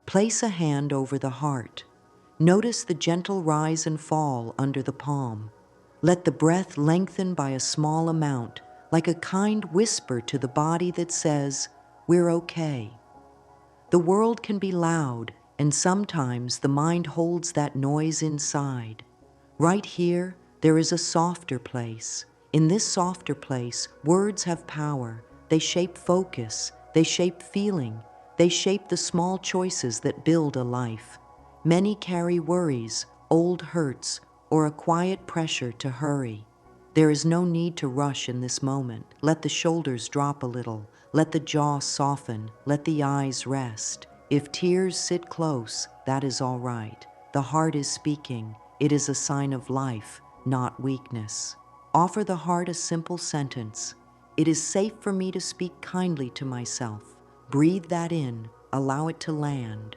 Place a hand over the heart. Notice the gentle rise and fall under the palm. Let the breath lengthen by a small amount, like a kind whisper to the body that says, "We're okay." The world can be loud, and sometimes the mind holds that noise inside. Right here, there is a softer place. In this softer place, words have power. They shape focus, they shape feeling, they shape the small choices that build a life. Many carry worries, old hurts, or a quiet pressure to hurry. There is no need to rush in this moment. Let the shoulders drop a little. Let the jaw soften. Let the eyes rest. If tears sit close, that is all right. The heart is speaking. It is a sign of life, not weakness. Offer the heart a simple sentence. It is safe for me to speak kindly to myself. Breathe that in. Allow it to land.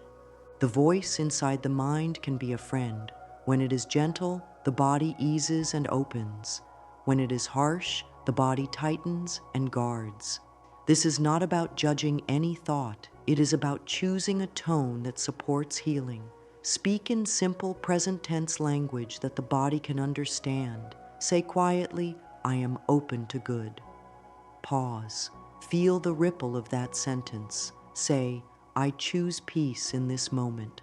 The voice inside the mind can be a friend. When it is gentle, the body eases and opens. When it is harsh, the body tightens and guards. This is not about judging any thought. It is about choosing a tone that supports healing. Speak in simple present tense language that the body can understand. Say quietly, "I am open to good." Pause. Feel the ripple of that sentence. Say, "I choose peace in this moment."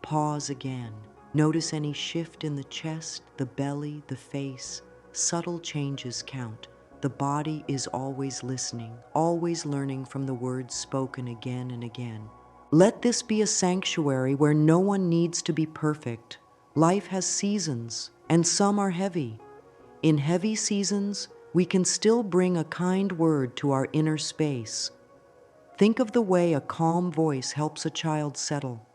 Pause again. Notice any shift in the chest, the belly, the face. Subtle changes count. The body is always listening, always learning from the words spoken again and again. Let this be a sanctuary where no one needs to be perfect. Life has seasons, and some are heavy. In heavy seasons, we can still bring a kind word to our inner space. Think of the way a calm voice helps a child settle.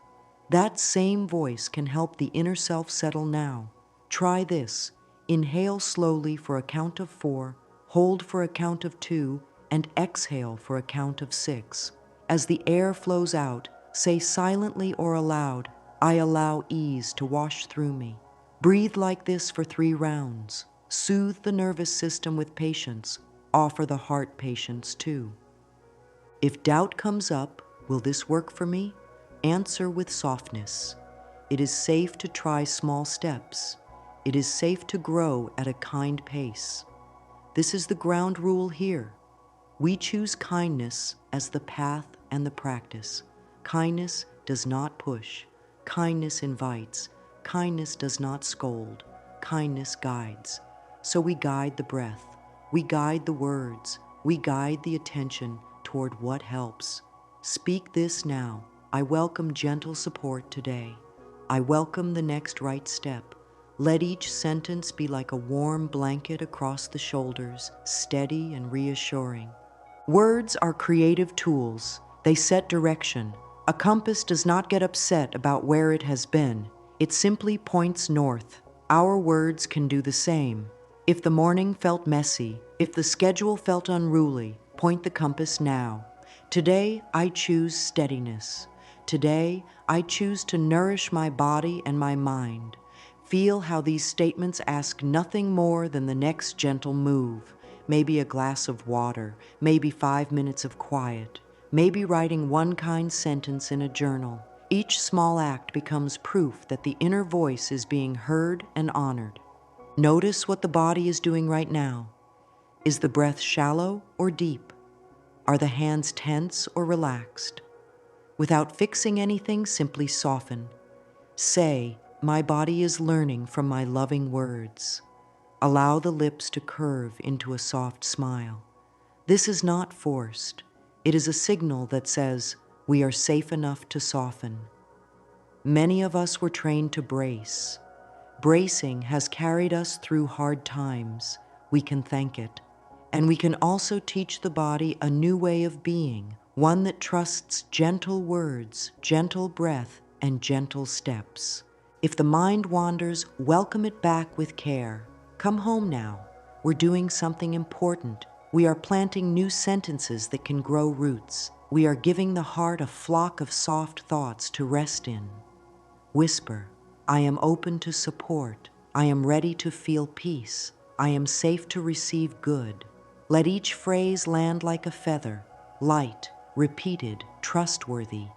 That same voice can help the inner self settle now. Try this. Inhale slowly for a count of 4, hold for a count of 2, and exhale for a count of 6. As the air flows out, say silently or aloud, "I allow ease to wash through me." Breathe like this for 3 rounds. Soothe the nervous system with patience. Offer the heart patience too. If doubt comes up, will this work for me? Answer with softness. It is safe to try small steps. It is safe to grow at a kind pace. This is the ground rule here. We choose kindness as the path and the practice. Kindness does not push. Kindness invites. Kindness does not scold. Kindness guides. So we guide the breath. We guide the words. We guide the attention toward what helps. Speak this now. I welcome gentle support today. I welcome the next right step. Let each sentence be like a warm blanket across the shoulders, steady and reassuring. Words are creative tools. They set direction. A compass does not get upset about where it has been. It simply points north. Our words can do the same. If the morning felt messy, if the schedule felt unruly, point the compass now. Today, I choose steadiness. Today, I choose to nourish my body and my mind. Feel how these statements ask nothing more than the next gentle move. Maybe a glass of water, maybe 5 minutes of quiet, maybe writing one kind sentence in a journal. Each small act becomes proof that the inner voice is being heard and honored. Notice what the body is doing right now. Is the breath shallow or deep? Are the hands tense or relaxed? Without fixing anything, simply soften. Say, "My body is learning from my loving words." Allow the lips to curve into a soft smile. This is not forced. It is a signal that says, we are safe enough to soften. Many of us were trained to brace. Bracing has carried us through hard times. We can thank it. And we can also teach the body a new way of being, one that trusts gentle words, gentle breath, and gentle steps. If the mind wanders, welcome it back with care. Come home now. We're doing something important. We are planting new sentences that can grow roots. We are giving the heart a flock of soft thoughts to rest in. Whisper, "I am open to support. I am ready to feel peace. I am safe to receive good." Let each phrase land like a feather, light, repeated, trustworthy.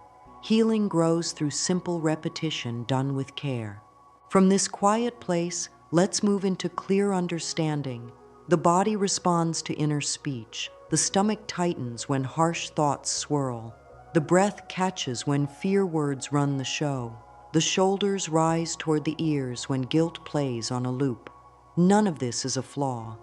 Healing grows through simple repetition done with care. From this quiet place, let's move into clear understanding. The body responds to inner speech. The stomach tightens when harsh thoughts swirl. The breath catches when fear words run the show. The shoulders rise toward the ears when guilt plays on a loop. None of this is a flaw.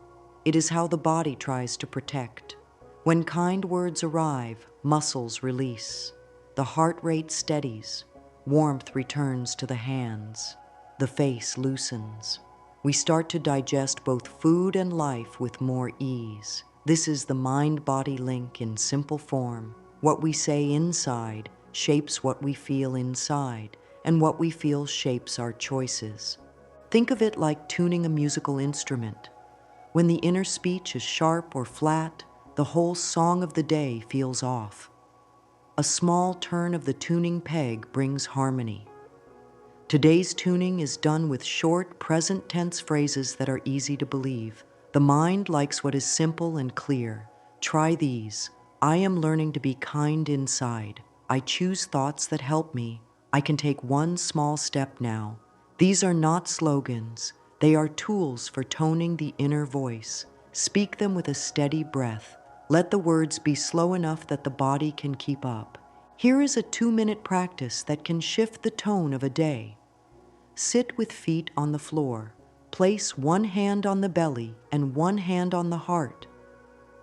It is how the body tries to protect. When kind words arrive, muscles release. The heart rate steadies. Warmth returns to the hands. The face loosens. We start to digest both food and life with more ease. This is the mind-body link in simple form. What we say inside shapes what we feel inside, and what we feel shapes our choices. Think of it like tuning a musical instrument. When the inner speech is sharp or flat, the whole song of the day feels off. A small turn of the tuning peg brings harmony. Today's tuning is done with short, present tense phrases that are easy to believe. The mind likes what is simple and clear. Try these. I am learning to be kind inside. I choose thoughts that help me. I can take one small step now. These are not slogans. They are tools for toning the inner voice. Speak them with a steady breath. Let the words be slow enough that the body can keep up. Here is a 2-minute practice that can shift the tone of a day. Sit with feet on the floor. Place one hand on the belly and one hand on the heart.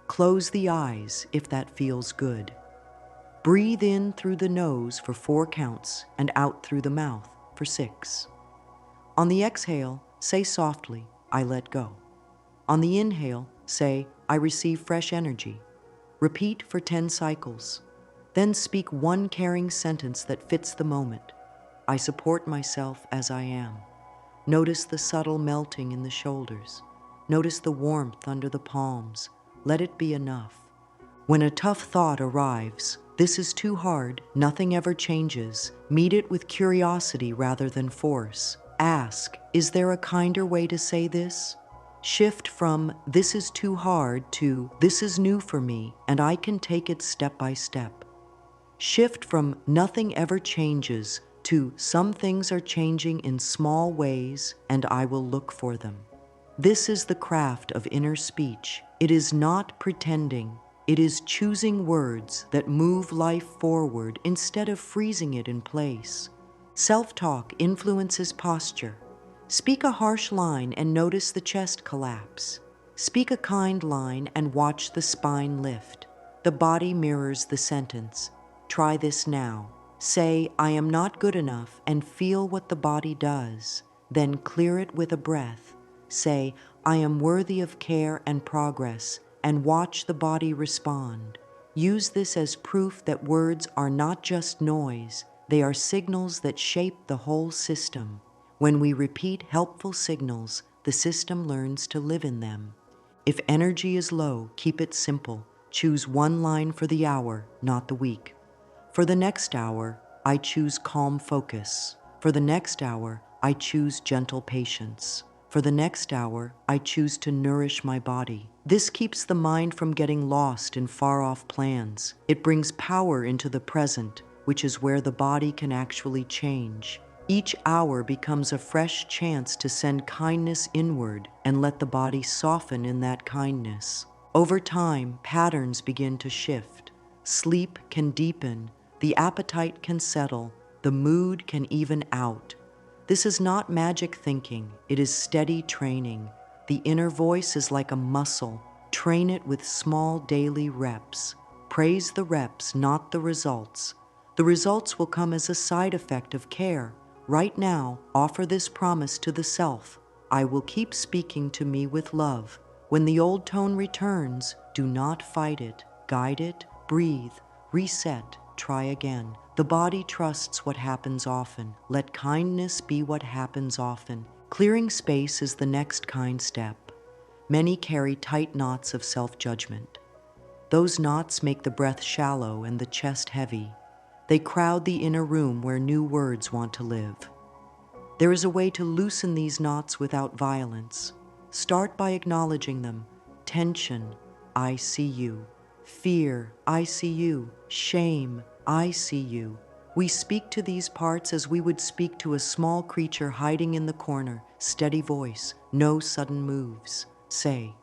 Close the eyes if that feels good. Breathe in through the nose for 4 counts and out through the mouth for 6. On the exhale, say softly, I let go. On the inhale, say, I receive fresh energy. Repeat for 10 cycles. Then speak one caring sentence that fits the moment. I support myself as I am. Notice the subtle melting in the shoulders. Notice the warmth under the palms. Let it be enough. When a tough thought arrives, this is too hard, nothing ever changes. Meet it with curiosity rather than force. Ask, is there a kinder way to say this? Shift from, this is too hard, to, this is new for me, and I can take it step by step. Shift from, nothing ever changes, to, some things are changing in small ways, and I will look for them. This is the craft of inner speech. It is not pretending. It is choosing words that move life forward instead of freezing it in place. Self-talk influences posture. Speak a harsh line and notice the chest collapse. Speak a kind line and watch the spine lift. The body mirrors the sentence. Try this now. Say, I am not good enough, and feel what the body does. Then clear it with a breath. Say, I am worthy of care and progress, and watch the body respond. Use this as proof that words are not just noise. They are signals that shape the whole system. When we repeat helpful signals, the system learns to live in them. If energy is low, keep it simple. Choose one line for the hour, not the week. For the next hour, I choose calm focus. For the next hour, I choose gentle patience. For the next hour, I choose to nourish my body. This keeps the mind from getting lost in far-off plans. It brings power into the present, which is where the body can actually change. Each hour becomes a fresh chance to send kindness inward and let the body soften in that kindness. Over time, patterns begin to shift. Sleep can deepen, the appetite can settle, the mood can even out. This is not magic thinking, it is steady training. The inner voice is like a muscle. Train it with small daily reps. Praise the reps, not the results. The results will come as a side effect of care. Right now, offer this promise to the self. I will keep speaking to me with love. When the old tone returns, do not fight it. Guide it, breathe, reset, try again. The body trusts what happens often. Let kindness be what happens often. Clearing space is the next kind step. Many carry tight knots of self-judgment. Those knots make the breath shallow and the chest heavy. They crowd the inner room where new words want to live. There is a way to loosen these knots without violence. Start by acknowledging them. Tension, I see you. Fear, I see you. Shame, I see you. We speak to these parts as we would speak to a small creature hiding in the corner. Steady voice, no sudden moves. Say,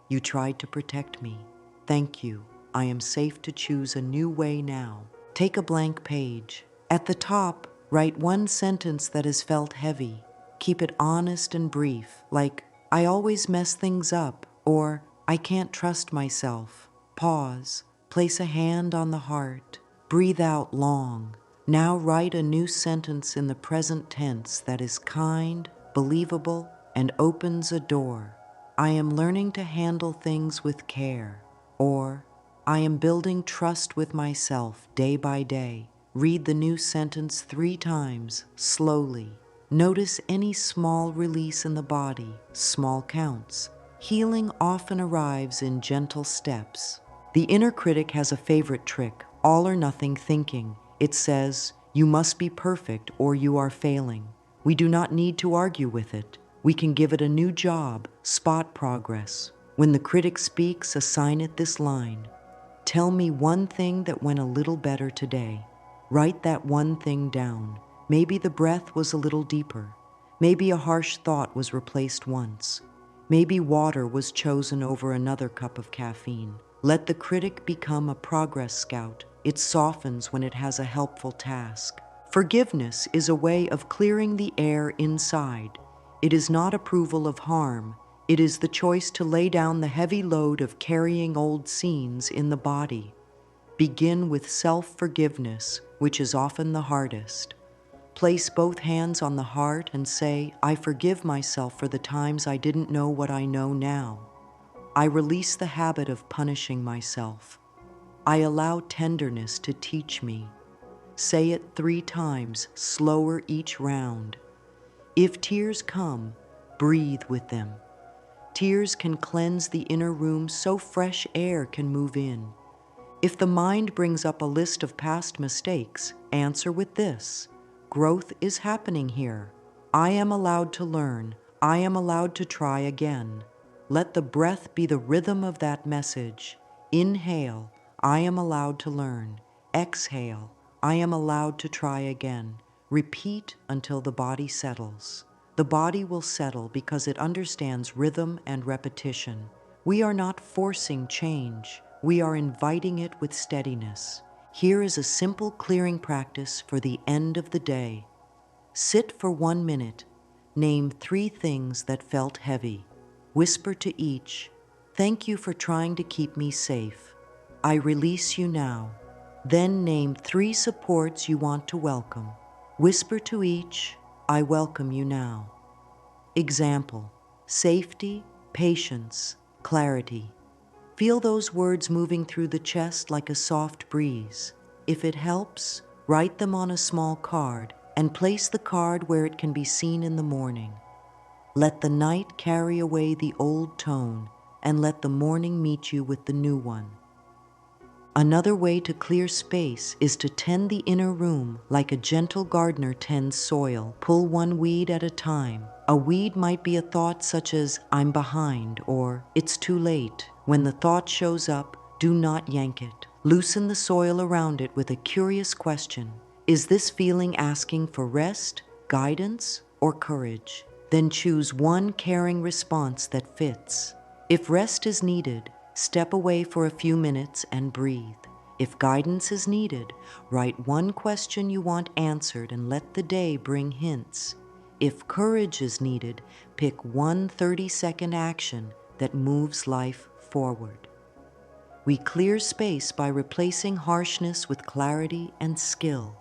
"You tried to protect me. Thank you. I am safe to choose a new way now." Take a blank page. At the top, write one sentence that has felt heavy. Keep it honest and brief, like, "I always mess things up," or "I can't trust myself." Pause. Place a hand on the heart. Breathe out long. Now write a new sentence in the present tense that is kind, believable, and opens a door. "I am learning to handle things with care," or "I am building trust with myself day by day." Read the new sentence 3 times, slowly. Notice any small release in the body, small counts. Healing often arrives in gentle steps. The inner critic has a favorite trick, all or nothing thinking. It says, "You must be perfect or you are failing." We do not need to argue with it. We can give it a new job, spot progress. When the critic speaks, assign it this line: "Tell me one thing that went a little better today." Write that one thing down. Maybe the breath was a little deeper. Maybe a harsh thought was replaced once. Maybe water was chosen over another cup of caffeine. Let the critic become a progress scout. It softens when it has a helpful task. Forgiveness is a way of clearing the air inside. It is not approval of harm. It is the choice to lay down the heavy load of carrying old scenes in the body. Begin with self-forgiveness, which is often the hardest. Place both hands on the heart and say, "I forgive myself for the times I didn't know what I know now. I release the habit of punishing myself. I allow tenderness to teach me." Say it 3 times, slower each round. If tears come, breathe with them. Tears can cleanse the inner room so fresh air can move in. If the mind brings up a list of past mistakes, answer with this: "Growth is happening here. I am allowed to learn. I am allowed to try again." Let the breath be the rhythm of that message. Inhale, "I am allowed to learn." Exhale, "I am allowed to try again." Repeat until the body settles. The body will settle because it understands rhythm and repetition. We are not forcing change. We are inviting it with steadiness. Here is a simple clearing practice for the end of the day. Sit for 1 minute. Name 3 things that felt heavy. Whisper to each, "Thank you for trying to keep me safe. I release you now." Then name 3 supports you want to welcome. Whisper to each, "I welcome you now." Example: safety, patience, clarity. Feel those words moving through the chest like a soft breeze. If it helps, write them on a small card and place the card where it can be seen in the morning. Let the night carry away the old tone and let the morning meet you with the new one. Another way to clear space is to tend the inner room like a gentle gardener tends soil. Pull one weed at a time. A weed might be a thought such as, "I'm behind," or "It's too late." When the thought shows up, do not yank it. Loosen the soil around it with a curious question. Is this feeling asking for rest, guidance, or courage? Then choose one caring response that fits. If rest is needed, step away for a few minutes and breathe. If guidance is needed, write one question you want answered and let the day bring hints. If courage is needed, pick one 30-second action that moves life forward. We clear space by replacing harshness with clarity and skill.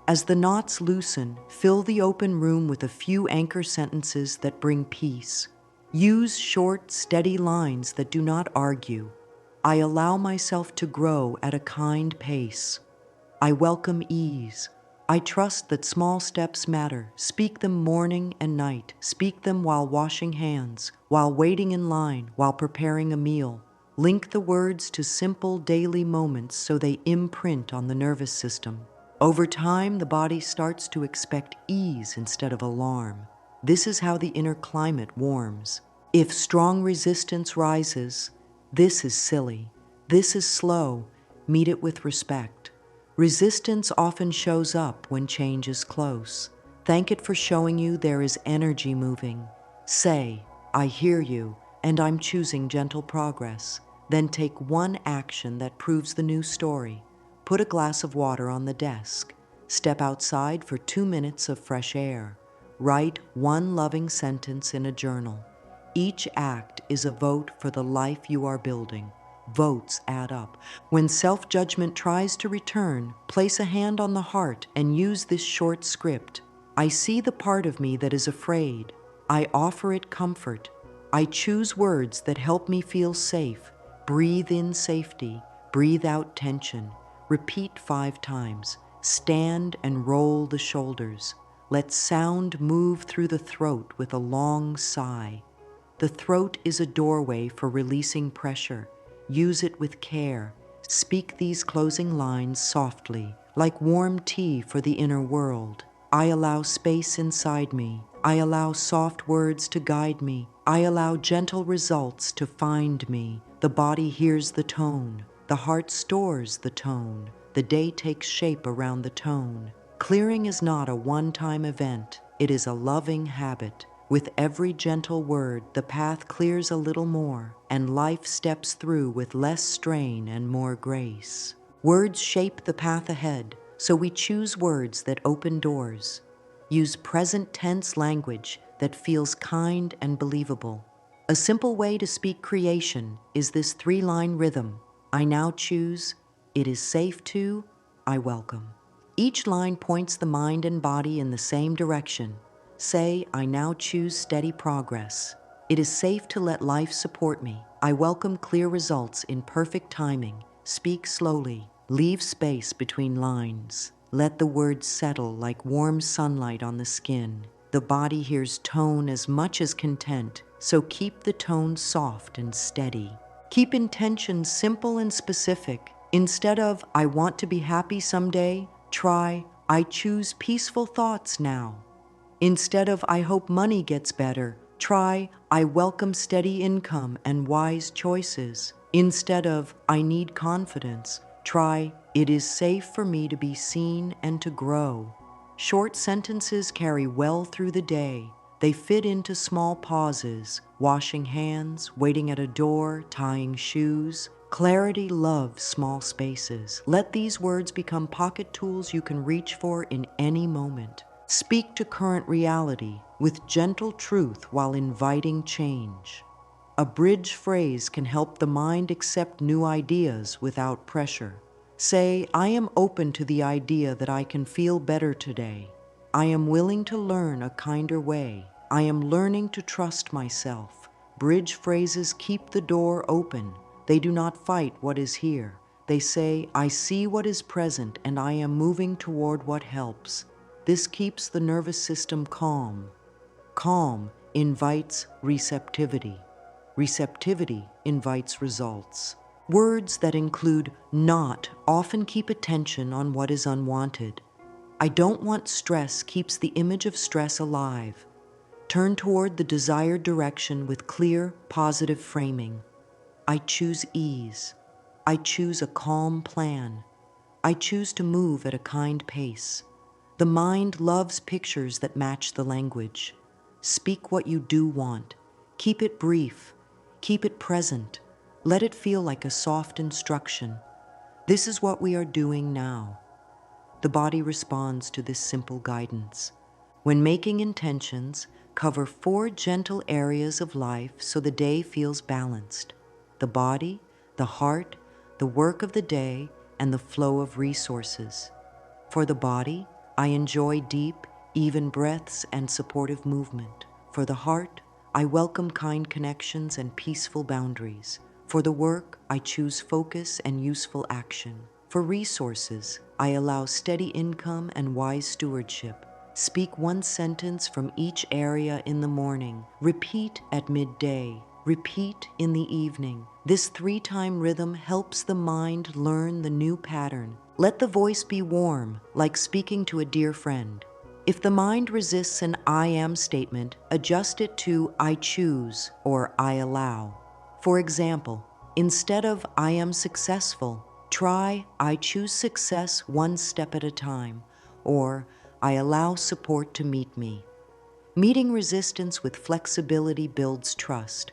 As the knots loosen, fill the open room with a few anchor sentences that bring peace. Use short, steady lines that do not argue. I allow myself to grow at a kind pace. I welcome ease. I trust that small steps matter. Speak them morning and night. Speak them while washing hands, while waiting in line, while preparing a meal. Link the words to simple daily moments so they imprint on the nervous system. Over time, the body starts to expect ease instead of alarm. This is how the inner climate warms. If strong resistance rises, this is silly, this is slow, meet it with respect. Resistance often shows up when change is close. Thank it for showing you there is energy moving. Say, I hear you, and I'm choosing gentle progress. Then take one action that proves the new story. Put a glass of water on the desk. Step outside for 2 minutes of fresh air. Write one loving sentence in a journal. Each act is a vote for the life you are building. Votes add up. When self-judgment tries to return, place a hand on the heart and use this short script. I see the part of me that is afraid. I offer it comfort. I choose words that help me feel safe. Breathe in safety. Breathe out tension. Repeat 5 times. Stand and roll the shoulders. Let sound move through the throat with a long sigh. The throat is a doorway for releasing pressure. Use it with care. Speak these closing lines softly, like warm tea for the inner world. I allow space inside me. I allow soft words to guide me. I allow gentle results to find me. The body hears the tone. The heart stores the tone. The day takes shape around the tone. Clearing is not a one-time event. It is a loving habit. With every gentle word, the path clears a little more, and life steps through with less strain and more grace. Words shape the path ahead, so we choose words that open doors. Use present tense language that feels kind and believable. A simple way to speak creation is this 3-line rhythm. I now choose, it is safe to, I welcome. Each line points the mind and body in the same direction. Say, I now choose steady progress. It is safe to let life support me. I welcome clear results in perfect timing. Speak slowly. Leave space between lines. Let the words settle like warm sunlight on the skin. The body hears tone as much as content, so keep the tone soft and steady. Keep intentions simple and specific. Instead of, I want to be happy someday, try, I choose peaceful thoughts now. Instead of, I hope money gets better, try, I welcome steady income and wise choices. Instead of, I need confidence, try, it is safe for me to be seen and to grow. Short sentences carry well through the day. They fit into small pauses, washing hands, waiting at a door, tying shoes. Clarity loves small spaces. Let these words become pocket tools you can reach for in any moment. Speak to current reality with gentle truth while inviting change. A bridge phrase can help the mind accept new ideas without pressure. Say, I am open to the idea that I can feel better today. I am willing to learn a kinder way. I am learning to trust myself. Bridge phrases keep the door open. They do not fight what is here. They say, I see what is present and I am moving toward what helps. This keeps the nervous system calm. Calm invites receptivity. Receptivity invites results. Words that include not often keep attention on what is unwanted. I don't want stress keeps the image of stress alive. Turn toward the desired direction with clear, positive framing. I choose ease. I choose a calm plan. I choose to move at a kind pace. The mind loves pictures that match the language. Speak what you do want. Keep it brief. Keep it present. Let it feel like a soft instruction. This is what we are doing now. The body responds to this simple guidance. When making intentions, cover 4 gentle areas of life so the day feels balanced. The body, the heart, the work of the day, and the flow of resources. For the body, I enjoy deep, even breaths and supportive movement. For the heart, I welcome kind connections and peaceful boundaries. For the work, I choose focus and useful action. For resources, I allow steady income and wise stewardship. Speak one sentence from each area in the morning. Repeat at midday. Repeat in the evening. This 3-time rhythm helps the mind learn the new pattern. Let the voice be warm, like speaking to a dear friend. If the mind resists an I am statement, adjust it to I choose or I allow. For example, instead of I am successful, Try, I choose success one step at a time, or I allow support to meet me. Meeting resistance with flexibility builds trust.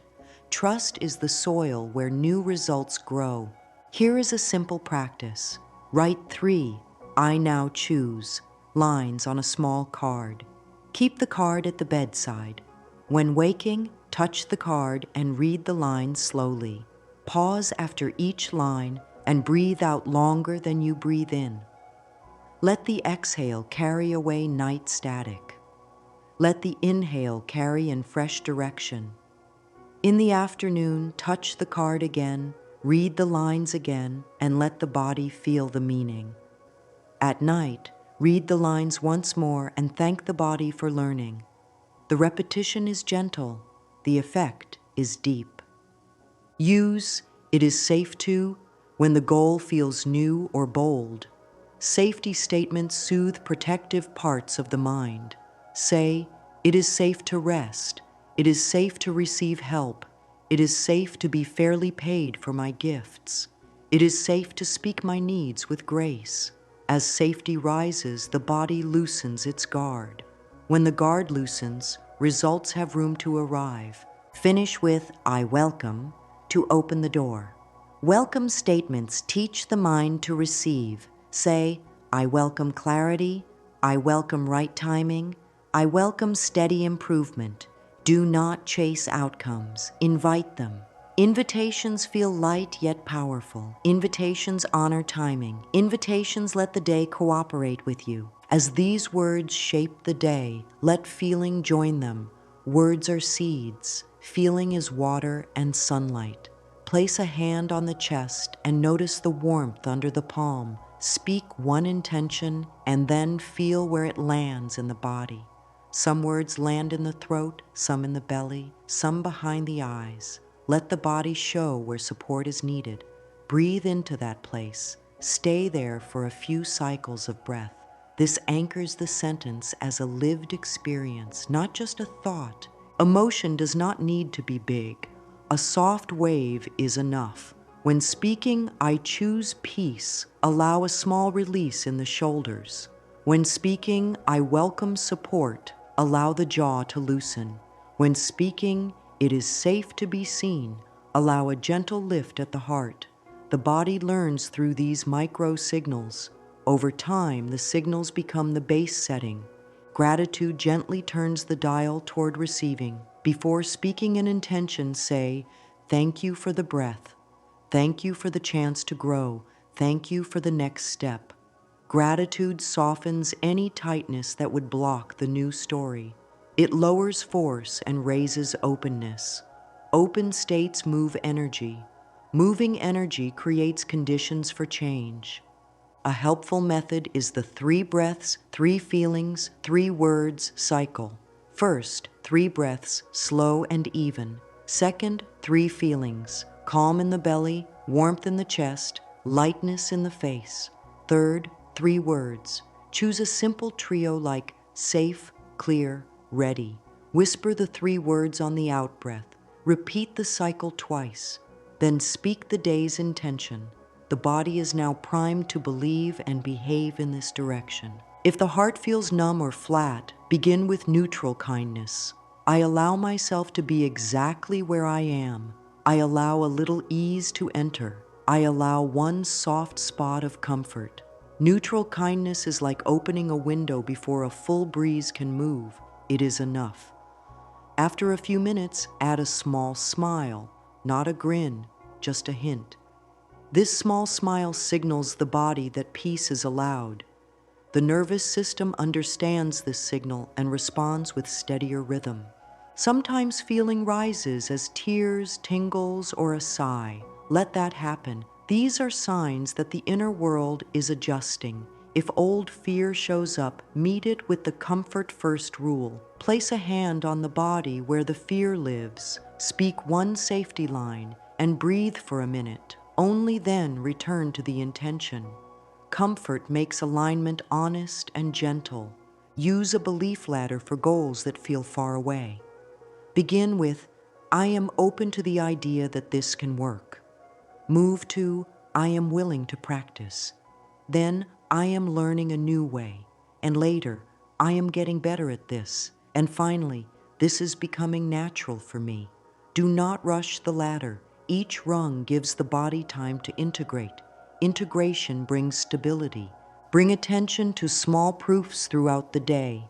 Trust is the soil where new results grow. Here is a simple practice. Write 3, I now choose, lines on a small card. Keep the card at the bedside. When waking, touch the card and read the lines slowly. Pause after each line and breathe out longer than you breathe in. Let the exhale carry away night static. Let the inhale carry in fresh direction. In the afternoon, touch the card again, read the lines again, and let the body feel the meaning. At night, read the lines once more and thank the body for learning. The repetition is gentle, the effect is deep. Use "it is safe to" when the goal feels new or bold. Safety statements soothe protective parts of the mind. Say, it is safe to rest. It is safe to receive help. It is safe to be fairly paid for my gifts. It is safe to speak my needs with grace. As safety rises, the body loosens its guard. When the guard loosens, results have room to arrive. Finish with I welcome to open the door. Welcome statements teach the mind to receive. Say, I welcome clarity, I welcome right timing, I welcome steady improvement. Do not chase outcomes, invite them. Invitations feel light yet powerful. Invitations honor timing. Invitations let the day cooperate with you. As these words shape the day, let feeling join them. Words are seeds. Feeling is water and sunlight. Place a hand on the chest and notice the warmth under the palm. Speak one intention and then feel where it lands in the body. Some words land in the throat, some in the belly, some behind the eyes. Let the body show where support is needed. Breathe into that place. Stay there for a few cycles of breath. This anchors the sentence as a lived experience, not just a thought. Emotion does not need to be big. A soft wave is enough. When speaking, I choose peace. Allow a small release in the shoulders. When speaking, I welcome support. Allow the jaw to loosen. When speaking, it is safe to be seen. Allow a gentle lift at the heart. The body learns through these micro signals. Over time, the signals become the base setting. Gratitude gently turns the dial toward receiving. Before speaking an intention, say, thank you for the breath. Thank you for the chance to grow. Thank you for the next step. Gratitude softens any tightness that would block the new story. It lowers force and raises openness. Open states move energy. Moving energy creates conditions for change. A helpful method is the 3 breaths, 3 feelings, 3 words cycle. First, 3 breaths, slow and even. Second, 3 feelings, calm in the belly, warmth in the chest, lightness in the face. Third, 3 words. Choose a simple trio like safe, clear, ready. Whisper the 3 words on the out-breath. Repeat the cycle twice. Then speak the day's intention. The body is now primed to believe and behave in this direction. If the heart feels numb or flat, begin with neutral kindness. I allow myself to be exactly where I am. I allow a little ease to enter. I allow one soft spot of comfort. Neutral kindness is like opening a window before a full breeze can move. It is enough. After a few minutes, add a small smile, not a grin, just a hint. This small smile signals the body that peace is allowed. The nervous system understands this signal and responds with steadier rhythm. Sometimes feeling rises as tears, tingles, or a sigh. Let that happen. These are signs that the inner world is adjusting. If old fear shows up, meet it with the comfort first rule. Place a hand on the body where the fear lives. Speak one safety line and breathe for a minute. Only then return to the intention. Comfort makes alignment honest and gentle. Use a belief ladder for goals that feel far away. Begin with, I am open to the idea that this can work. Move to, I am willing to practice. Then, I am learning a new way. And later, I am getting better at this. And finally, this is becoming natural for me. Do not rush the ladder. Each rung gives the body time to integrate. Integration brings stability. Bring attention to small proofs throughout the day.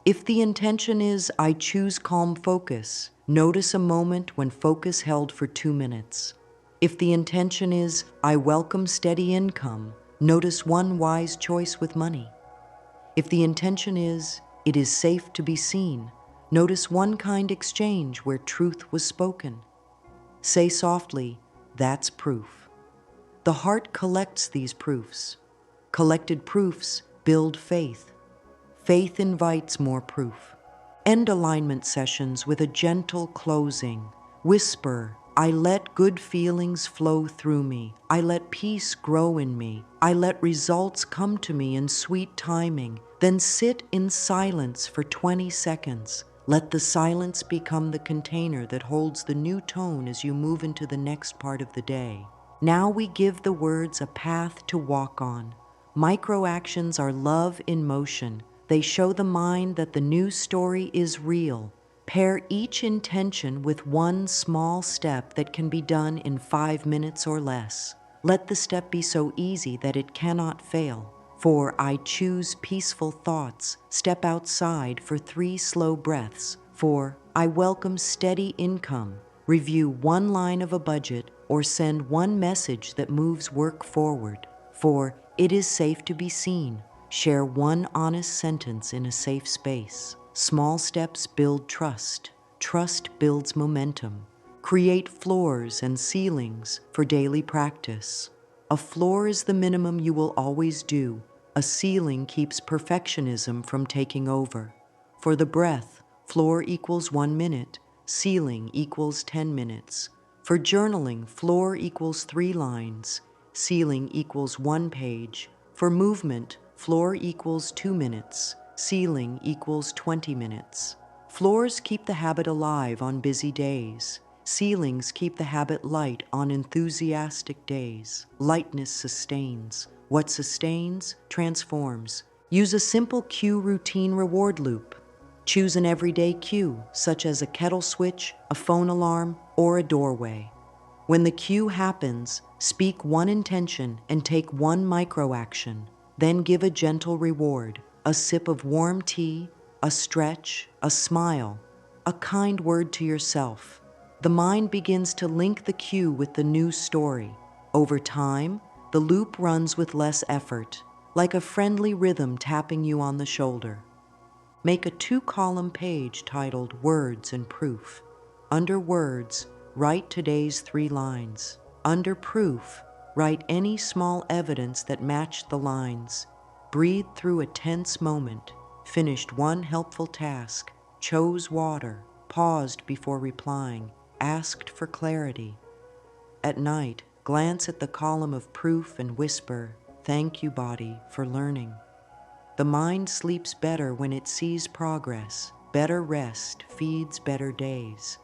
If the intention is, I choose calm focus, notice a moment when focus held for 2 minutes. If the intention is, I welcome steady income, notice one wise choice with money. If the intention is, it is safe to be seen, notice one kind exchange where truth was spoken. Say softly, that's proof. The heart collects these proofs. Collected proofs build faith. Faith invites more proof. End alignment sessions with a gentle closing. Whisper, I let good feelings flow through me. I let peace grow in me. I let results come to me in sweet timing. Then sit in silence for 20 seconds. Let the silence become the container that holds the new tone as you move into the next part of the day. Now we give the words a path to walk on. Micro actions are love in motion. They show the mind that the new story is real. Pair each intention with one small step that can be done in 5 minutes or less. Let the step be so easy that it cannot fail. For I choose peaceful thoughts. Step outside for 3 slow breaths. For I welcome steady income. Review one line of a budget or send one message that moves work forward. For it is safe to be seen. Share one honest sentence in a safe space. Small steps build trust. Trust builds momentum. Create floors and ceilings for daily practice. A floor is the minimum you will always do. A ceiling keeps perfectionism from taking over. For the breath, floor equals 1 minute, ceiling equals 10 minutes. For journaling, floor equals 3 lines, ceiling equals 1 page. For movement, floor equals 2 minutes, ceiling equals 20 minutes. Floors keep the habit alive on busy days. Ceilings keep the habit light on enthusiastic days. Lightness sustains. What sustains transforms. Use a simple cue routine reward loop. Choose an everyday cue, such as a kettle switch, a phone alarm, or a doorway. When the cue happens, speak one intention and take one micro action. Then give a gentle reward, a sip of warm tea, a stretch, a smile, a kind word to yourself. The mind begins to link the cue with the new story. Over time, the loop runs with less effort, like a friendly rhythm tapping you on the shoulder. Make a 2-column page titled Words and Proof. Under Words, write today's 3 lines. Under Proof, write any small evidence that matched the lines. Breathe through a tense moment, finished one helpful task, chose water, paused before replying, asked for clarity. At night, glance at the column of proof and whisper, "Thank you, body, for learning." The mind sleeps better when it sees progress. Better rest feeds better days.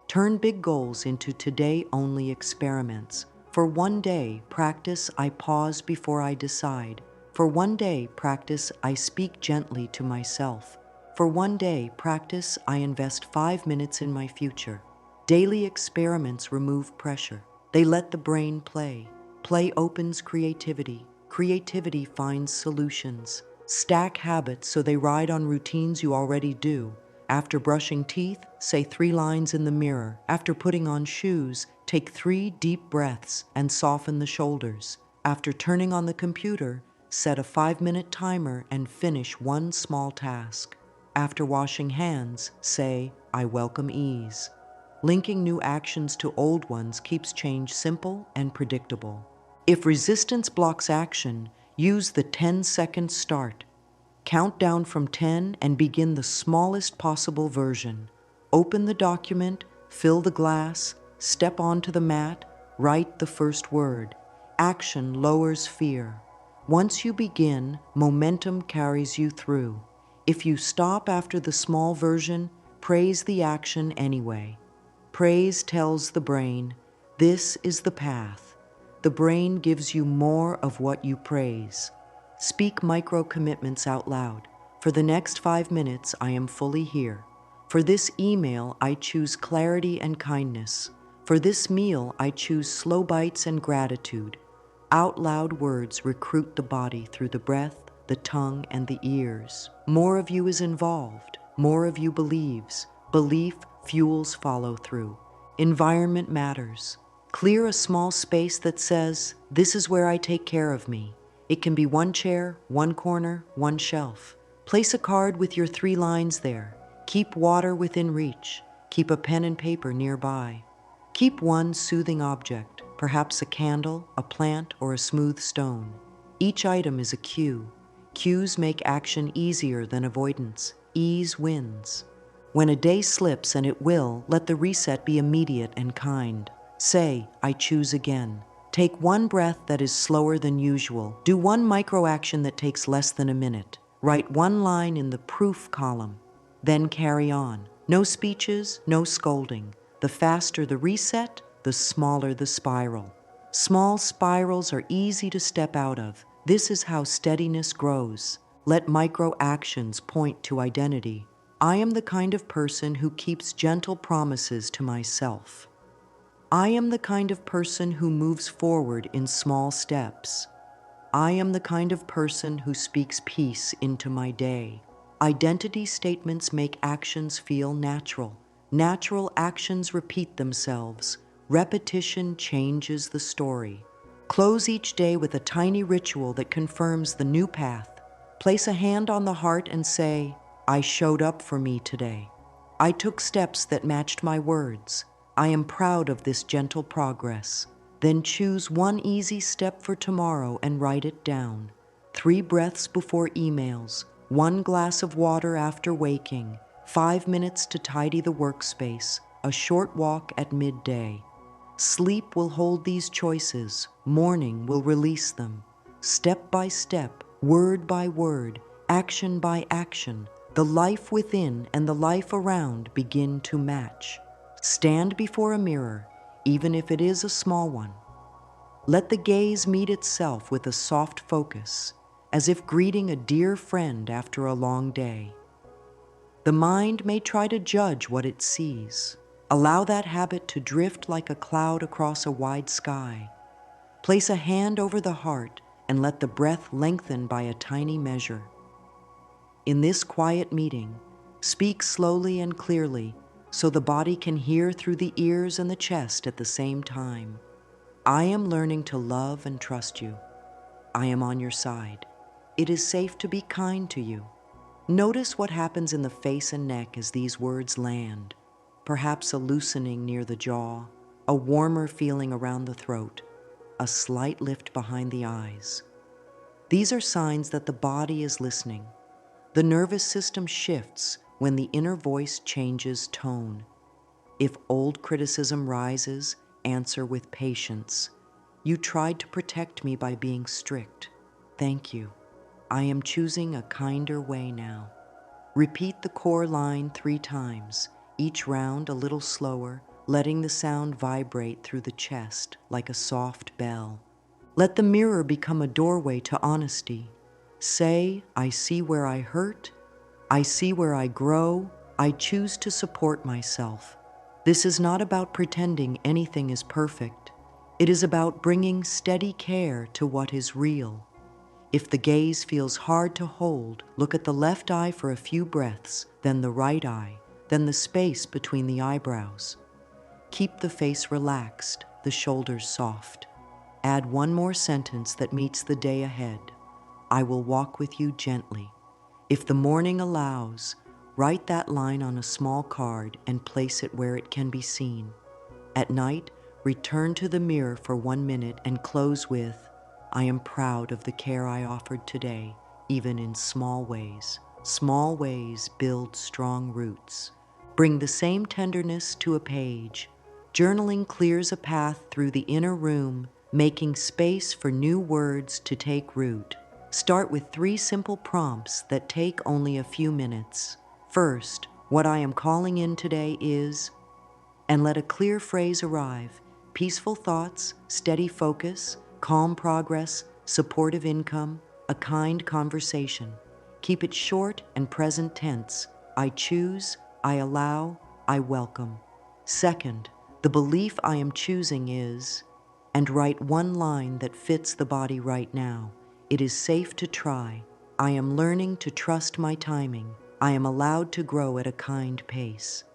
Turn big goals into today-only experiments. For 1 day, practice I pause before I decide. For 1 day, practice I speak gently to myself. For 1 day, practice I invest 5 minutes in my future. Daily experiments remove pressure. They let the brain play. Play opens creativity. Creativity finds solutions. Stack habits so they ride on routines you already do. After brushing teeth, say 3 lines in the mirror. After putting on shoes, take 3 deep breaths and soften the shoulders. After turning on the computer, set a 5-minute timer and finish one small task. After washing hands, say, "I welcome ease." Linking new actions to old ones keeps change simple and predictable. If resistance blocks action, use the 10-second start. Count down from 10 and begin the smallest possible version. Open the document, fill the glass, step onto the mat, write the first word. Action lowers fear. Once you begin, momentum carries you through. If you stop after the small version, praise the action anyway. Praise tells the brain, this is the path. The brain gives you more of what you praise. Speak micro commitments out loud. For the next 5 minutes, I am fully here. For this email, I choose clarity and kindness. For this meal, I choose slow bites and gratitude. Out loud words recruit the body through the breath, the tongue, and the ears. More of you is involved. More of you believes. Belief fuels follow through. Environment matters. Clear a small space that says, "This is where I take care of me." It can be one chair, one corner, one shelf. Place a card with your 3 lines there. Keep water within reach. Keep a pen and paper nearby. Keep one soothing object, perhaps a candle, a plant, or a smooth stone. Each item is a cue. Cues make action easier than avoidance. Ease wins. When a day slips, and it will, let the reset be immediate and kind. Say, "I choose again." Take one breath that is slower than usual. Do one micro action that takes less than a minute. Write one line in the proof column. Then carry on. No speeches, no scolding. The faster the reset, the smaller the spiral. Small spirals are easy to step out of. This is how steadiness grows. Let micro actions point to identity. I am the kind of person who keeps gentle promises to myself. I am the kind of person who moves forward in small steps. I am the kind of person who speaks peace into my day. Identity statements make actions feel natural. Natural actions repeat themselves. Repetition changes the story. Close each day with a tiny ritual that confirms the new path. Place a hand on the heart and say, "I showed up for me today. I took steps that matched my words. I am proud of this gentle progress." Then choose one easy step for tomorrow and write it down. 3 breaths before emails, 1 glass of water after waking, 5 minutes to tidy the workspace, a short walk at midday. Sleep will hold these choices. Morning will release them. Step by step, word by word, action by action, the life within and the life around begin to match. Stand before a mirror, even if it is a small one. Let the gaze meet itself with a soft focus, as if greeting a dear friend after a long day. The mind may try to judge what it sees. Allow that habit to drift like a cloud across a wide sky. Place a hand over the heart and let the breath lengthen by a tiny measure. In this quiet meeting, speak slowly and clearly so the body can hear through the ears and the chest at the same time. I am learning to love and trust you. I am on your side. It is safe to be kind to you. Notice what happens in the face and neck as these words land. Perhaps a loosening near the jaw, a warmer feeling around the throat, a slight lift behind the eyes. These are signs that the body is listening. The nervous system shifts when the inner voice changes tone. If old criticism rises, answer with patience. You tried to protect me by being strict. Thank you. I am choosing a kinder way now. Repeat the core line 3 times, each round a little slower, letting the sound vibrate through the chest like a soft bell. Let the mirror become a doorway to honesty. Say, "I see where I hurt. I see where I grow. I choose to support myself." This is not about pretending anything is perfect. It is about bringing steady care to what is real. If the gaze feels hard to hold, look at the left eye for a few breaths, then the right eye, then the space between the eyebrows. Keep the face relaxed, the shoulders soft. Add one more sentence that meets the day ahead. I will walk with you gently. If the morning allows, write that line on a small card and place it where it can be seen. At night, return to the mirror for 1 minute and close with, I am proud of the care I offered today, even in small ways. Small ways build strong roots. Bring the same tenderness to a page. Journaling clears a path through the inner room, making space for new words to take root. Start with 3 simple prompts that take only a few minutes. First, what I am calling in today is, and let a clear phrase arrive. peaceful thoughts, steady focus, calm progress, supportive income, a kind conversation. Keep it short and present tense. I choose, I allow, I welcome. Second, the belief I am choosing is, and write one line that fits the body right now. It is safe to try. I am learning to trust my timing. I am allowed to grow at a kind pace.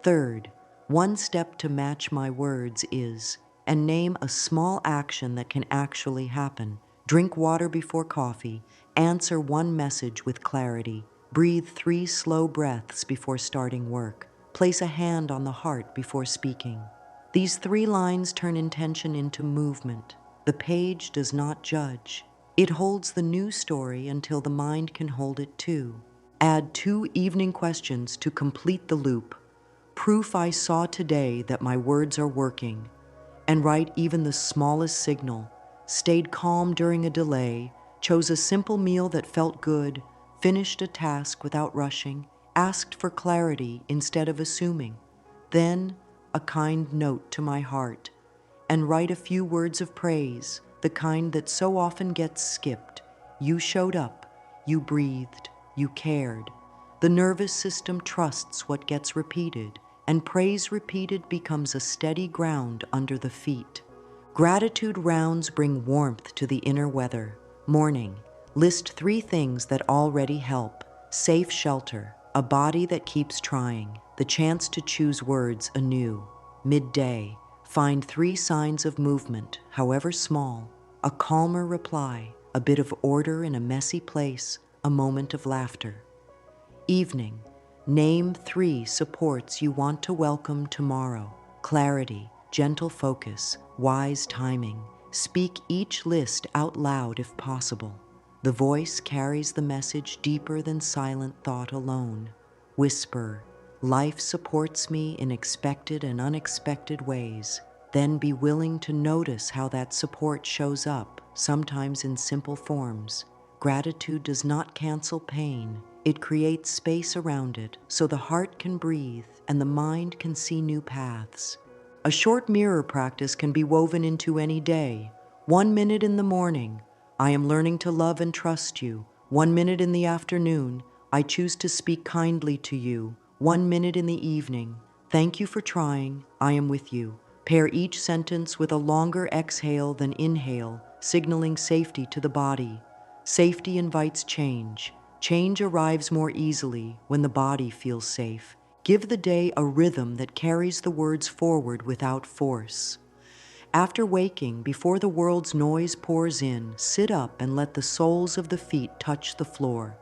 Third, one step to match my words is, and name a small action that can actually happen. Drink water before coffee, answer one message with clarity, breathe 3 slow breaths before starting work, place a hand on the heart before speaking. These 3 lines turn intention into movement. The page does not judge. It holds the new story until the mind can hold it too. Add 2 evening questions to complete the loop. Proof I saw today that my words are working, and write even the smallest signal. Stayed calm during a delay, chose a simple meal that felt good, finished a task without rushing, asked for clarity instead of assuming. Then, a kind note to my heart, and write a few words of praise, the kind that so often gets skipped. You showed up, you breathed, you cared. The nervous system trusts what gets repeated, and praise repeated becomes a steady ground under the feet. Gratitude rounds bring warmth to the inner weather. Morning, list 3 things that already help. Safe shelter, a body that keeps trying, the chance to choose words anew. Midday, find 3 signs of movement, however small. A calmer reply, a bit of order in a messy place, a moment of laughter. Evening, name 3 supports you want to welcome tomorrow. Clarity, gentle focus, wise timing. Speak each list out loud if possible. The voice carries the message deeper than silent thought alone. Whisper, life supports me in expected and unexpected ways. Then be willing to notice how that support shows up, sometimes in simple forms. Gratitude does not cancel pain. It creates space around it so the heart can breathe and the mind can see new paths. A short mirror practice can be woven into any day. 1 minute in the morning, I am learning to love and trust you. 1 minute in the afternoon, I choose to speak kindly to you. 1 minute in the evening, thank you for trying, I am with you. Pair each sentence with a longer exhale than inhale, signaling safety to the body. Safety invites change. Change arrives more easily when the body feels safe. Give the day a rhythm that carries the words forward without force. After waking, before the world's noise pours in, sit up and let the soles of the feet touch the floor.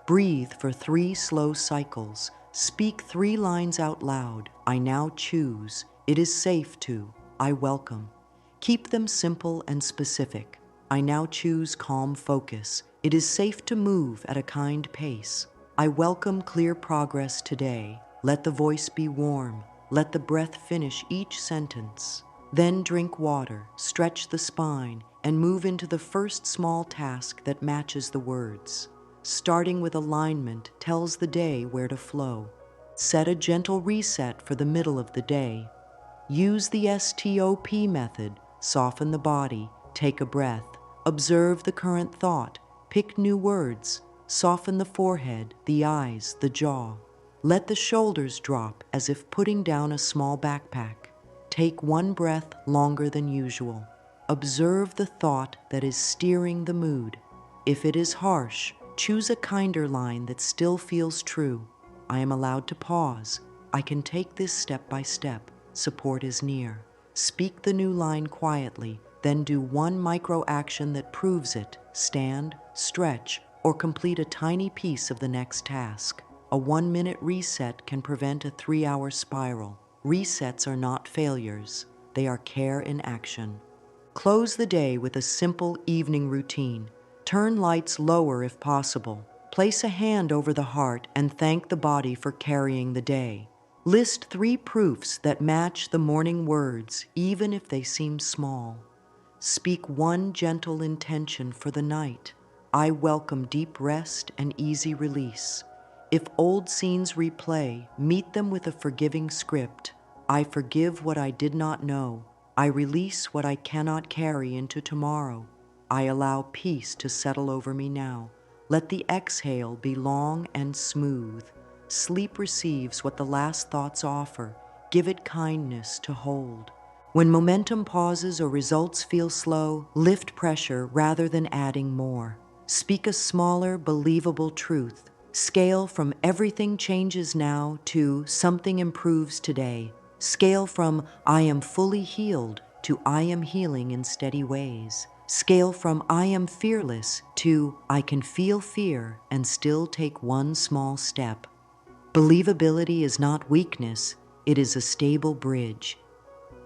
Breathe for 3 slow cycles. Speak 3 lines out loud. I now choose. It is safe to. I welcome. Keep them simple and specific. I now choose calm focus. It is safe to move at a kind pace. I welcome clear progress today. Let the voice be warm. Let the breath finish each sentence. Then drink water, stretch the spine, and move into the first small task that matches the words. Starting with alignment tells the day where to flow. Set a gentle reset for the middle of the day. Use the STOP method. Soften the body, take a breath, observe the current thought, pick new words, soften the forehead, the eyes, the jaw. Let the shoulders drop as if putting down a small backpack. Take 1 breath longer than usual. Observe the thought that is steering the mood. If it is harsh, choose a kinder line that still feels true. I am allowed to pause. I can take this step by step. Support is near. Speak the new line quietly, then do 1 micro action that proves it. Stand, stretch, or complete a tiny piece of the next task. A 1-minute reset can prevent a 3-hour spiral. Resets are not failures. They are care in action. Close the day with a simple evening routine. Turn lights lower if possible. Place a hand over the heart and thank the body for carrying the day. List 3 proofs that match the morning words, even if they seem small. Speak 1 gentle intention for the night. I welcome deep rest and easy release. If old scenes replay, meet them with a forgiving script. I forgive what I did not know. I release what I cannot carry into tomorrow. I allow peace to settle over me now. Let the exhale be long and smooth. Sleep receives what the last thoughts offer. Give it kindness to hold. When momentum pauses or results feel slow, lift pressure rather than adding more. Speak a smaller, believable truth. Scale from everything changes now to something improves today. Scale from I am fully healed to I am healing in steady ways. Scale from I am fearless to I can feel fear and still take one small step. Believability is not weakness, it is a stable bridge.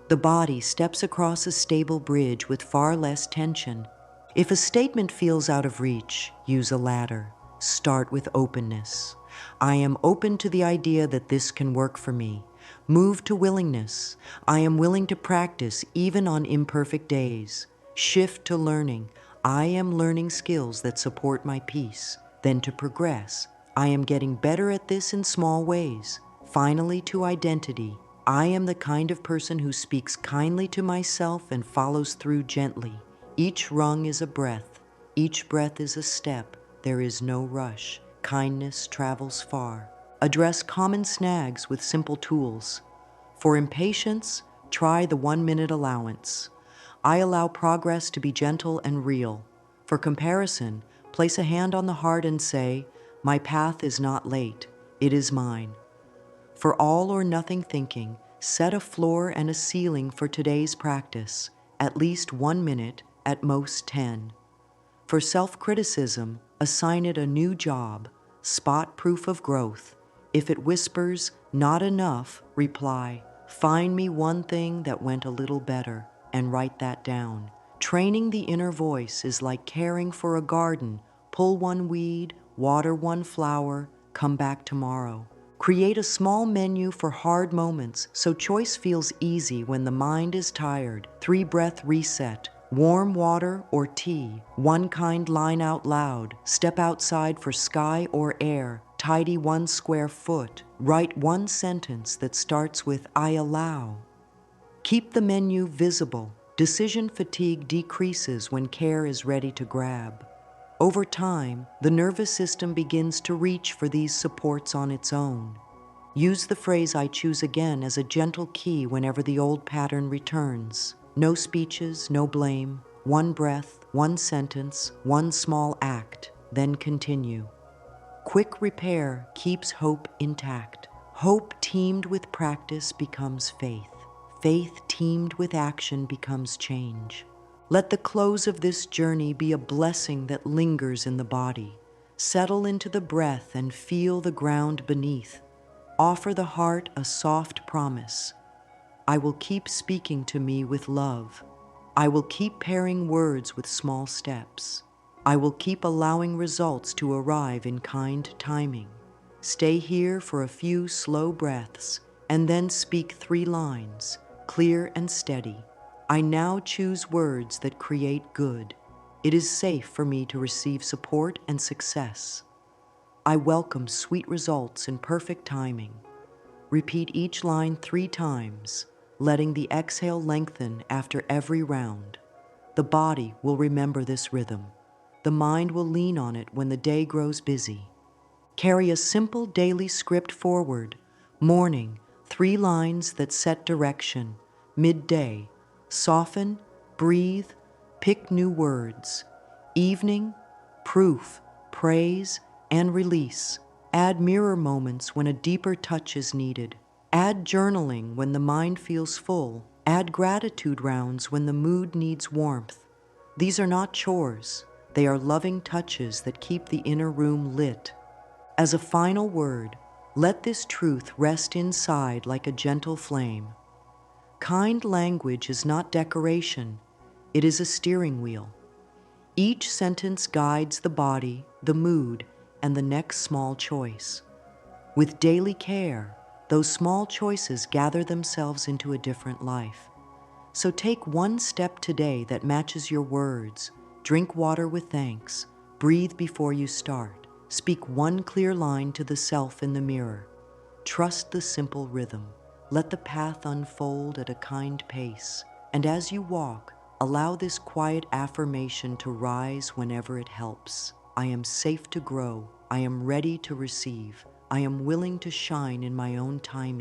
The body steps across a stable bridge with far less tension. If a statement feels out of reach, use a ladder. Start with openness. I am open to the idea that this can work for me. Move to willingness. I am willing to practice even on imperfect days. Shift to learning. I am learning skills that support my peace. Then to progress. I am getting better at this in small ways. Finally, to identity. I am the kind of person who speaks kindly to myself and follows through gently. Each rung is a breath. Each breath is a step. There is no rush. Kindness travels far. Address common snags with simple tools. For impatience, try the 1-minute allowance. I allow progress to be gentle and real. For comparison, place a hand on the heart and say, my path is not late. It is mine. For all or nothing thinking, set a floor and a ceiling for today's practice, at least 1 minute, at most 10. For self-criticism, assign it a new job, spot proof of growth. If it whispers, not enough, reply, find me one thing that went a little better, and write that down. Training the inner voice is like caring for a garden. Pull one weed, water one flower, come back tomorrow. Create a small menu for hard moments so choice feels easy when the mind is tired. 3-breath reset. Warm water or tea. One kind line out loud. Step outside for sky or air. Tidy 1 square foot. Write 1 sentence that starts with I allow. Keep the menu visible. Decision fatigue decreases when care is ready to grab. Over time, the nervous system begins to reach for these supports on its own. Use the phrase I choose again as a gentle key whenever the old pattern returns. No speeches, no blame. 1 breath, 1 sentence, 1 small act, then continue. Quick repair keeps hope intact. Hope teamed with practice becomes faith. Faith teamed with action becomes change. Let the close of this journey be a blessing that lingers in the body. Settle into the breath and feel the ground beneath. Offer the heart a soft promise. I will keep speaking to me with love. I will keep pairing words with small steps. I will keep allowing results to arrive in kind timing. Stay here for a few slow breaths and then speak 3 lines, clear and steady. I now choose words that create good. It is safe for me to receive support and success. I welcome sweet results in perfect timing. Repeat each line 3 times, letting the exhale lengthen after every round. The body will remember this rhythm. The mind will lean on it when the day grows busy. Carry a simple daily script forward. Morning, 3 lines that set direction. Midday, soften, breathe, pick new words. Evening, proof, praise, and release. Add mirror moments when a deeper touch is needed. Add journaling when the mind feels full. Add gratitude rounds when the mood needs warmth. These are not chores. They are loving touches that keep the inner room lit. As a final word, let this truth rest inside like a gentle flame. Kind language is not decoration. It is a steering wheel. Each sentence guides the body, the mood, and the next small choice. With daily care, those small choices gather themselves into a different life. So take 1 step today that matches your words. Drink water with thanks. Breathe before you start. Speak 1 clear line to the self in the mirror. Trust the simple rhythm. Let the path unfold at a kind pace. And as you walk, allow this quiet affirmation to rise whenever it helps. I am safe to grow. I am ready to receive. I am willing to shine in my own timing.